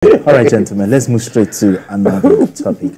All right, gentlemen, let's move straight to another topic.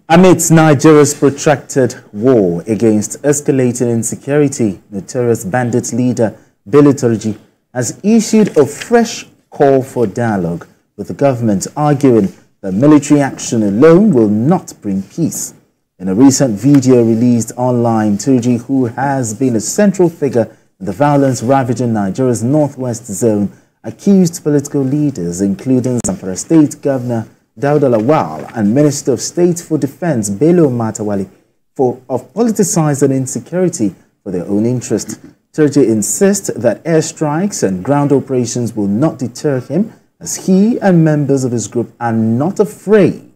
Amidst Nigeria's protracted war against escalating insecurity, notorious bandit leader Bello Turji has issued a fresh call for dialogue with the government, arguing that military action alone will not bring peace. In a recent video released online, Turji, who has been a central figure in the violence ravaging Nigeria's northwest zone, accused political leaders, including Zamfara State Governor Dauda Lawal and Minister of State for Defense Bello of politicizing insecurity for their own interest. Turji insists that airstrikes and ground operations will not deter him, as he and members of his group are not afraid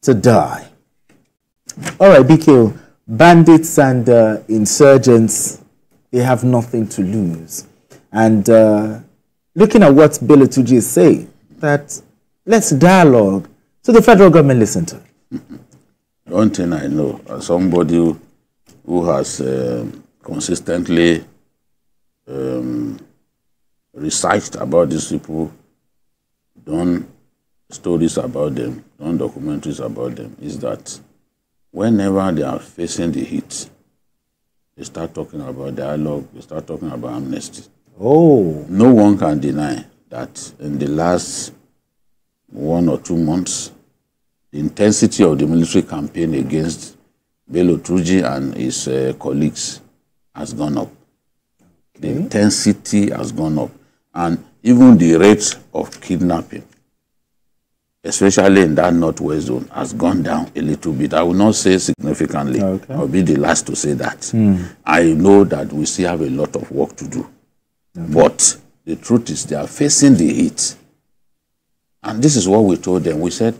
to die. All right, BK, bandits and insurgents, they have nothing to lose. And looking at what Bello Turji is saying, that let's dialogue. So the federal government listen to it. One thing I know, as somebody who has consistently researched about these people, done stories about them, done documentaries about them, is that whenever they are facing the heat, they start talking about dialogue, they start talking about amnesty. Oh. No one can deny that in the last 1 or 2 months, the intensity of the military campaign against Bello Turji and his colleagues has gone up. The intensity has gone up. And even the rate of kidnapping, especially in that northwest zone, has gone down a little bit. I will not say significantly. Okay. I'll be the last to say that. I know that we still have a lot of work to do. Okay. But the truth is they are facing the heat. And this is what we told them. We said,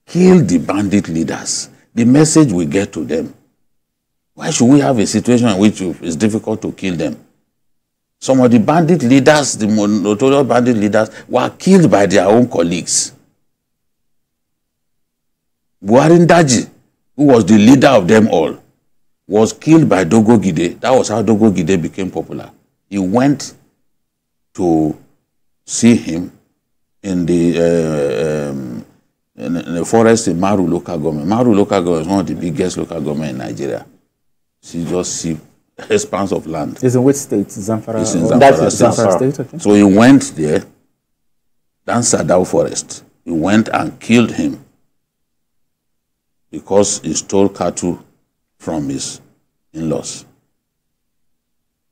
kill the bandit leaders. The message we get to them. Why should we have a situation in which it's difficult to kill them? Some of the bandit leaders, the notorious bandit leaders, were killed by their own colleagues. Daji, who was the leader of them all, was killed by Dogo Gide. That was how Dogo Gide became popular. He went to see him in the forest in Maru local government. Maru local government is one of the biggest local government in Nigeria. She just see expanse of land. It's in which state? Zamfara? It's in Zamfara State. Zamfara State, okay. So he went there, Dan Sadao Forest. He went and killed him because he stole cattle from his in-laws.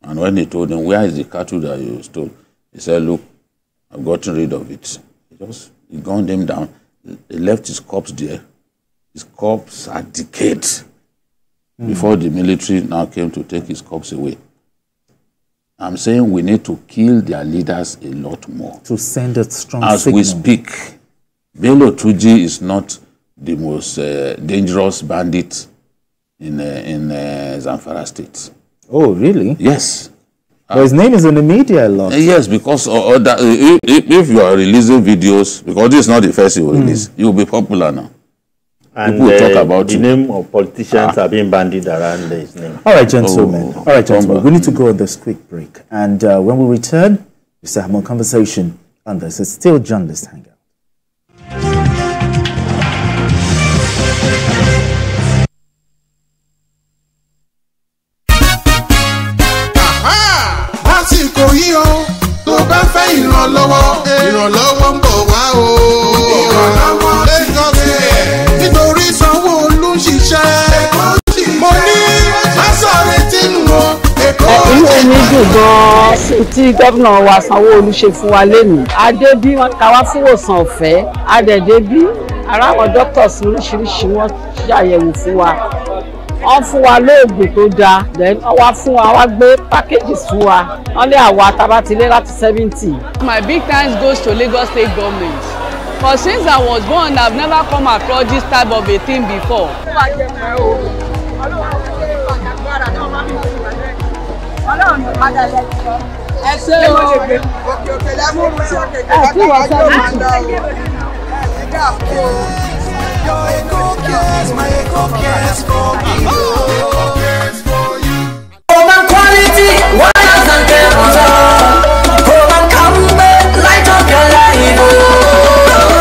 And when he told them, where is the cattle that you stole? He said, look, I've gotten rid of it. He gunned them down. He left his corpse there. His corpse had decayed before the military now came to take his corpse away. I'm saying we need to kill their leaders a lot more. To send a strong As signal. we speak, Bello Turji is not the most dangerous bandit in Zamfara State. Oh, really? Yes. But his name is in the media a lot. Yes, because if you are releasing videos, because this is not the first you will release, you will be popular now. And people will talk about the name of politicians are being bandied around his name. All right, gentlemen. All right, gentlemen. We need to go on this quick break. And when we return, we still have more conversation on this. It's still Journalist Hangout. Ìrànlọ́wọ́ ń bọ̀ wá o. Ìrànlọ́wọ́ nítorí Sanwó-Olú ń ṣiṣẹ́. Mo ní lásàrè tí ń wọ Èkó. Inú mi dùn gan-an tí gómìnà wa Sanwó-Olú ṣe fún wa lénìí. Adé bí wọ́n ká wá fún ìwòsàn ọ̀fẹ́. Adẹ̀dẹ̀ bí ara àwọn doctors oríṣiríṣi wọ́n ṣàyẹ̀wò fún wa. Wọ́n fún wa lóògùn tó dáa, then wọ́n wá fún wa, wá gbé packages fún wa. Wọ́n lé àwa tabatilé láti 70. My big thanks goes to Lagos State government. For since I was born, I've never come across this type of a thing before. Quality, 1,000 light up your life.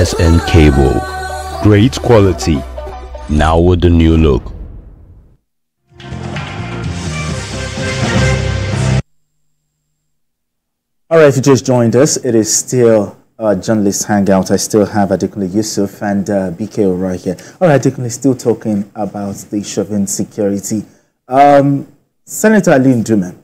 SN Cable. Great quality, now with the new look. All right, if you just joined us, it is still Journalist Hangout. I still have Adekunle Yusuf and BKO right here. All right, Adekunle, still talking about the issue of insecurity. Senator Ali Ndume,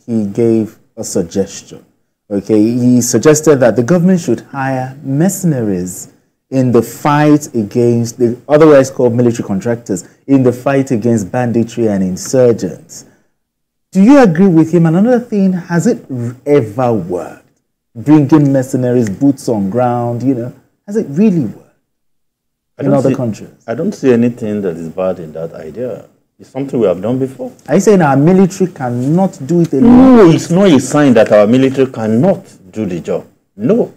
he gave a suggestion. Okay, he suggested that the government should hire mercenaries in the fight against the otherwise called military contractors in the fight against banditry and insurgents. Do you agree with him? And another thing, has it ever worked? Bringing mercenaries, boots on ground, you know, has it really worked in other countries? I don't see anything that is bad in that idea. It's something we have done before. Are you saying our military cannot do it alone? No, it's not a sign that our military cannot do the job. No.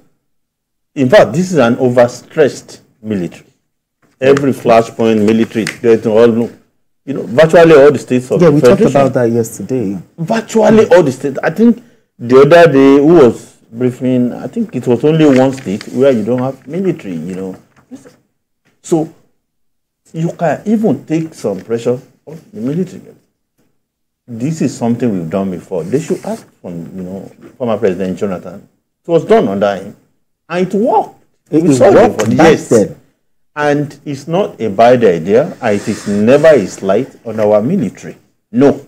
In fact, this is an overstressed military. Every flashpoint military is getting all, you know, virtually all the states of the we talked about that yesterday. Virtually all the states. I think the other day, who was briefing, I think it was only one state where you don't have military, you know. So you can even take some pressure off the military. This is something we've done before. They should ask from, you know, former President Jonathan. It was done under him, and it worked. It worked back then. And it's not a bad idea, and it is never a slight on our military. No.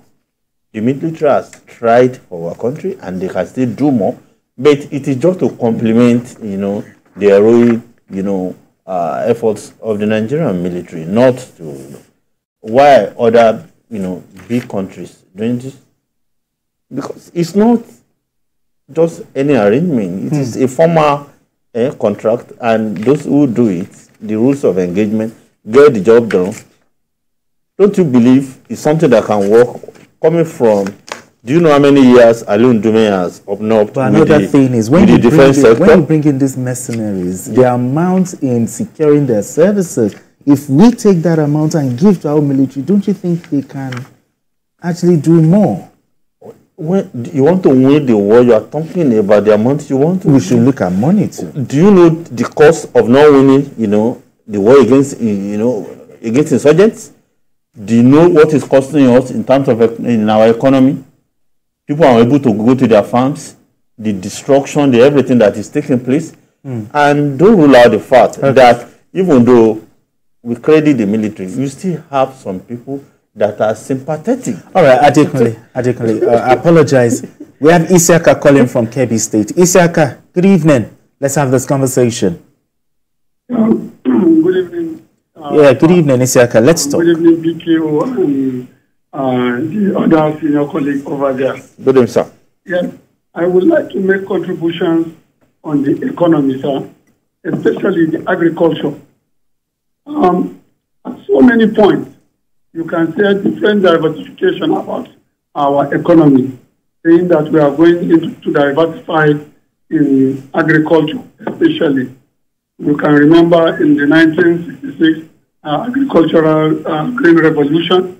The military has tried for our country, and they can still do more, but it is just to complement, you know, the heroic, you know, efforts of the Nigerian military, not to, you know, why other, you know, big countries doing this? Because it's not just any arrangement. It is a formal contract, and those who do it, the rules of engagement, get the job done. Don't you believe it's something that can work? Coming from, do you know how many years Ali Ndume has opened up? But another thing is, when you bring in these mercenaries, the amount in securing their services, if we take that amount and give to our military, don't you think they can actually do more? When you want to win the war, you are talking about the amount you want to. We should look at money too. Do you know the cost of not winning, you know, the war against, you know, against insurgents? Do you know what is costing us in terms of in our economy? People are able to go to their farms, the destruction, the everything that is taking place, and don't rule out the fact that even though we credit the military, you still have some people that are sympathetic. All right, Adekunle, I apologize. We have Isiaka calling from Kebbi State. Isiaka, good evening. Let's have this conversation. Good evening. Good evening, Isiaka. Let's talk. Good evening, BKO and the other senior colleague over there. Good evening, sir. Yes, I would like to make contributions on the economy, sir, especially the agriculture. At so many points, you can say different diversification about our economy, saying that we are going to diversify in agriculture, especially. You can remember in the 1966 agricultural green revolution,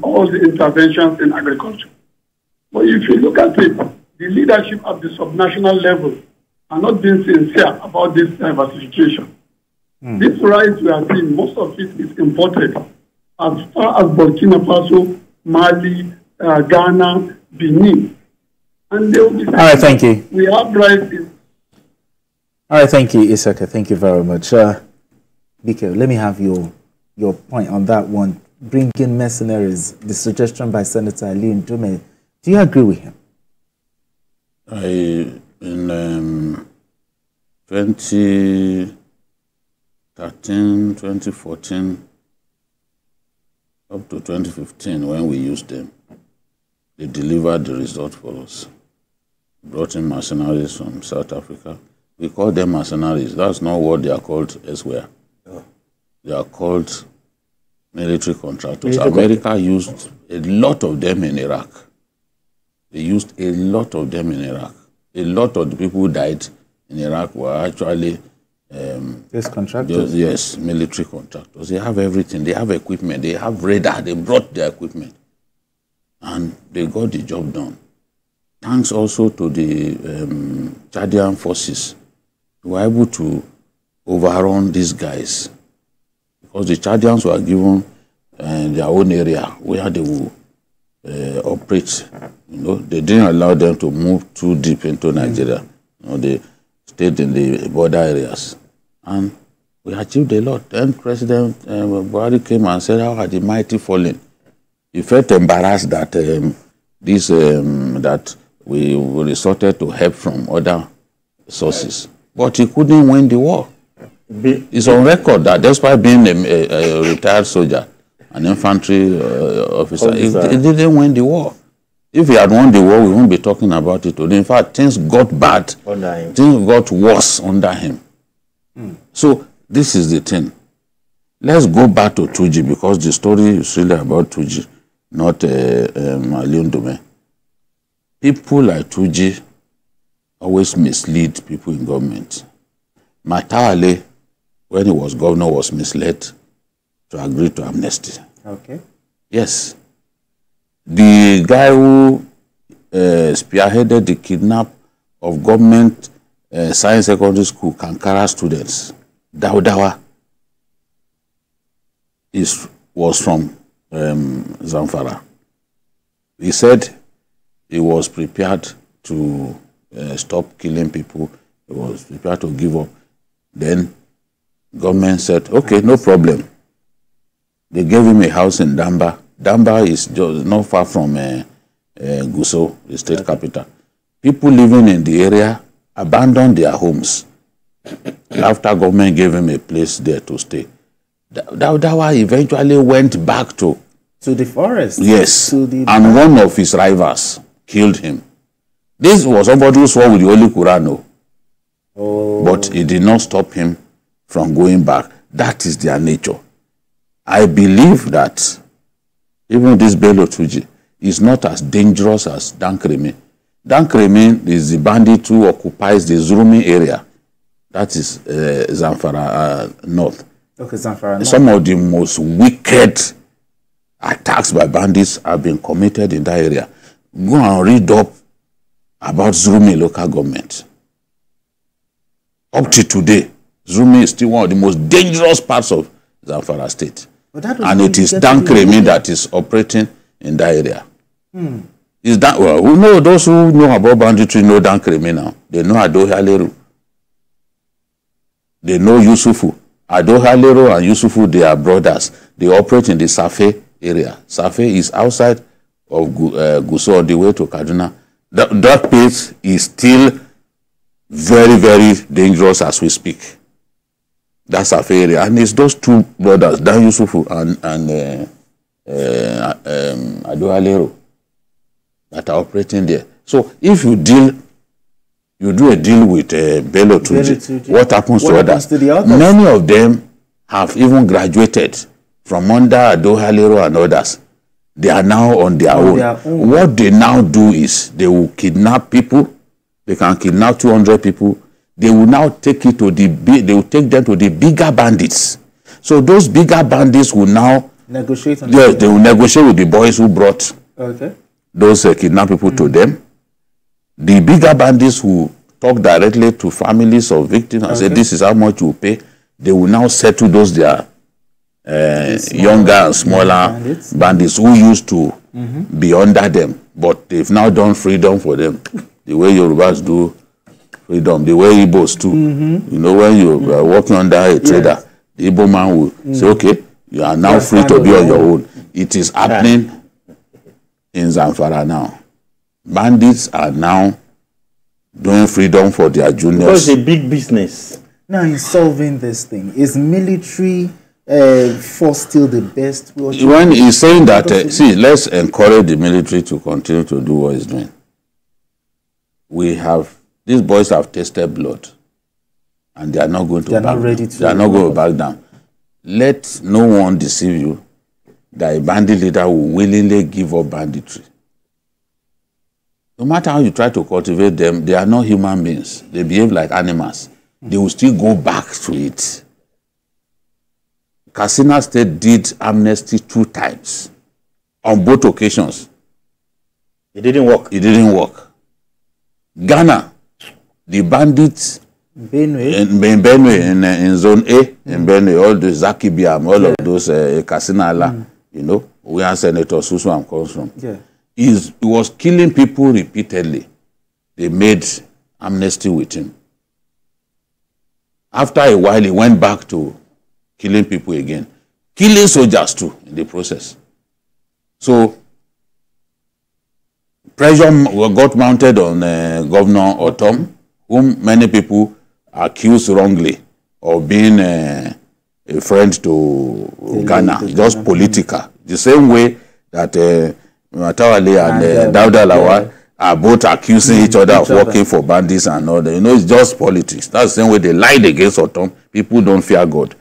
all the interventions in agriculture. But if you look at it, the leadership at the subnational level are not being sincere about this diversification. This rice we are seeing, most of it is imported. As far as Burkina Faso, Mali, Ghana, Benin. And they will be saying, all right, thank you. We have rice in. All right, thank you, Isiaka. Thank you very much. BK, let me have your point on that one. Bring in mercenaries, the suggestion by Senator Ali Ndume. Do you agree with him? In 2013, 2014, up to 2015, when we used them, they delivered the result for us. Brought in mercenaries from South Africa. We call them mercenaries. That's not what they are called elsewhere. They are called military contractors. America used a lot of them in Iraq. They used a lot of them in Iraq. A lot of the people who died in Iraq were actually contractors. Yes, military contractors. They have everything. They have equipment. They have radar. They brought their equipment. And they got the job done. thanks also to the Chadian forces, we were able to overrun these guys because the Chadians were given their own area where they will operate. You know, they didn't allow them to move too deep into Nigeria. You know, they stayed in the border areas, and we achieved a lot. Then President Buhari came and said, "How had the mighty fallen?" He felt embarrassed that that we resorted to help from other sources, but he couldn't win the war. It's on record that despite being a retired soldier, an infantry officer, he didn't win the war. If he had won the war, we won't be talking about it today. In fact, things got bad. Things got worse under him. So this is the thing. Let's go back to Turji because the story is really about Turji, not Aliundume. People like Turji always mislead people in government. Matawale, when he was governor, was misled to agree to amnesty. Okay. Yes. The guy who spearheaded the kidnap of government science secondary school Kankara students, Daudawa, was from Zamfara. He said he was prepared to stop killing people. He was prepared to give up. Then government said, okay, no problem. They gave him a house in Damba. Damba is just not far from Gusau, the state capital. People living in the area abandoned their homes after government gave him a place there to stay. Daudawa eventually went back to the forest. Yes, and one of his rivals killed him. This was somebody who swore with the Holy Quran, but it did not stop him from going back. That is their nature. I believe that even this Bello Turji is not as dangerous as Dankremi. Dankremi is the bandit who occupies the Zurumi area. That is Zamfara North. Okay, Zamfara North. Some of the most wicked attacks by bandits have been committed in that area. Go and read up about Zurumi local government. Up to today, Zurumi is still one of the most dangerous parts of Zamfara state. And it is Dankremi that is operating in that area. Is that, well, we know those who know about banditry know Dankremi now. They know Ado Haleru. They know Yusufu. Ado Haleru and Yusufu, they are brothers. They operate in the Safe area. Safe is outside of Gusau on the way to Kaduna. That place is still very, very dangerous as we speak. That's Safe area. And it's those two brothers, Dan Yusufu and Ado Haleru, that are operating there. So if you do a deal with Bello Turji, what happens to others? Many of them have even graduated from under Ado Haleru and others. They are now on their own. What they now do is they will kidnap people. They can kidnap 200 people. They will now take it to they will take them to the bigger bandits. So those bigger bandits will now negotiate. They will negotiate with the boys who brought those kidnapped people to them. The bigger bandits will talk directly to families of victims and say, this is how much you pay. They will now settle those their younger and smaller bandits who used to be under them. But they've now done freedom for them. The way Yorubas do freedom, the way Igbos too. You know, when you are working under a trader, the Igbo man will say, okay, you are now free to be on your own. It is happening in Zamfara now. Bandits are now doing freedom for their juniors. Because it's a big business. Now, in solving this thing, is military force still the best? When he's saying that, see, let's encourage the military to continue to do what it's doing. These boys have tasted blood, and they are not going to back down. They are not going to back down. Let no one deceive you that a bandit leader will willingly give up banditry. No matter how you try to cultivate them, they are not human beings. They behave like animals. They will still go back to it. Katsina State did amnesty 2 times on both occasions. It didn't work. It didn't work. Ghana, the bandits Benue. in Benue, in Zone A, in Benue, all the Zaki Biam, all of those Kasinala, you know, where Senator Suswam comes from. Yeah. He was killing people repeatedly. They made amnesty with him. After a while, he went back to killing people again. Killing soldiers too in the process. So, pressure got mounted on Governor Otom, whom many people accused wrongly of being a friend to Ghana, just political. The same way that Matawale and Dauda Lawal are both accusing each other of working for bandits and all that. You know, it's just politics. That's the same way they lied against Otom. People don't fear God.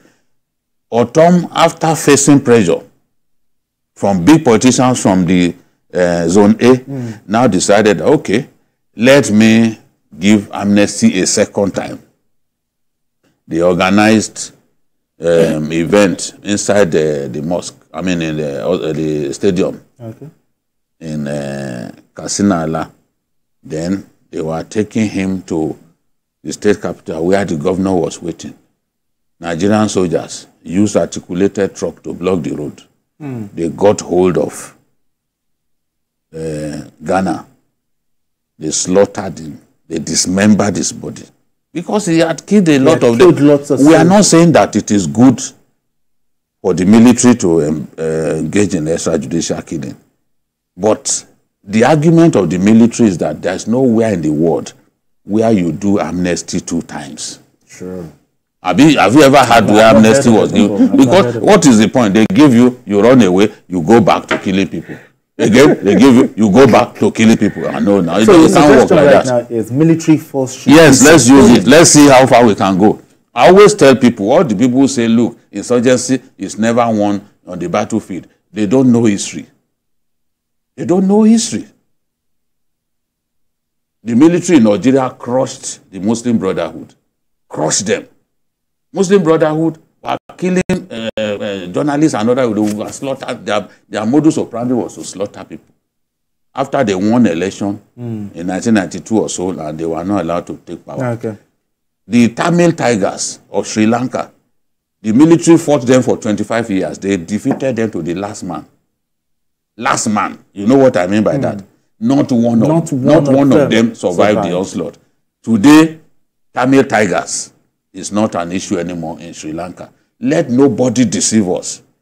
Otom, after facing pressure from big politicians from the Zone A, now decided, okay, let me give amnesty a second time. They organized event inside the mosque, I mean in the stadium, okay, in Kasinala. Then they were taking him to the state capital where the governor was waiting. Nigerian soldiers used articulated truck to block the road. They got hold of Ghana. They slaughtered him. They dismembered his body. Because he had killed a lot of them. We are not saying that it is good for the military to engage in extrajudicial killing. But the argument of the military is that there's nowhere in the world where you do amnesty 2 times. Sure. Have you ever had where amnesty was given? Because what is the point? They give you, you run away, you go back to killing people. Again, they give you, you go back to killing people. I know now. So it can't work like that. Now is military force. Yes, let's use it. Let's see how far we can go. I always tell people, all the people who say, look, insurgency is never won on the battlefield. They don't know history. They don't know history. The military in Nigeria crushed the Muslim Brotherhood. Crushed them. Muslim Brotherhood were killing journalists and others who were slaughtered. Their modus operandi was to slaughter people. After they won the election in 1992 or so, and they were not allowed to take power. Okay. The Tamil Tigers of Sri Lanka, the military fought them for 25 years. They defeated them to the last man. Last man. You know what I mean by that? Not one of them survived the onslaught. Today, Tamil Tigers is not an issue anymore in Sri Lanka. Let nobody deceive us.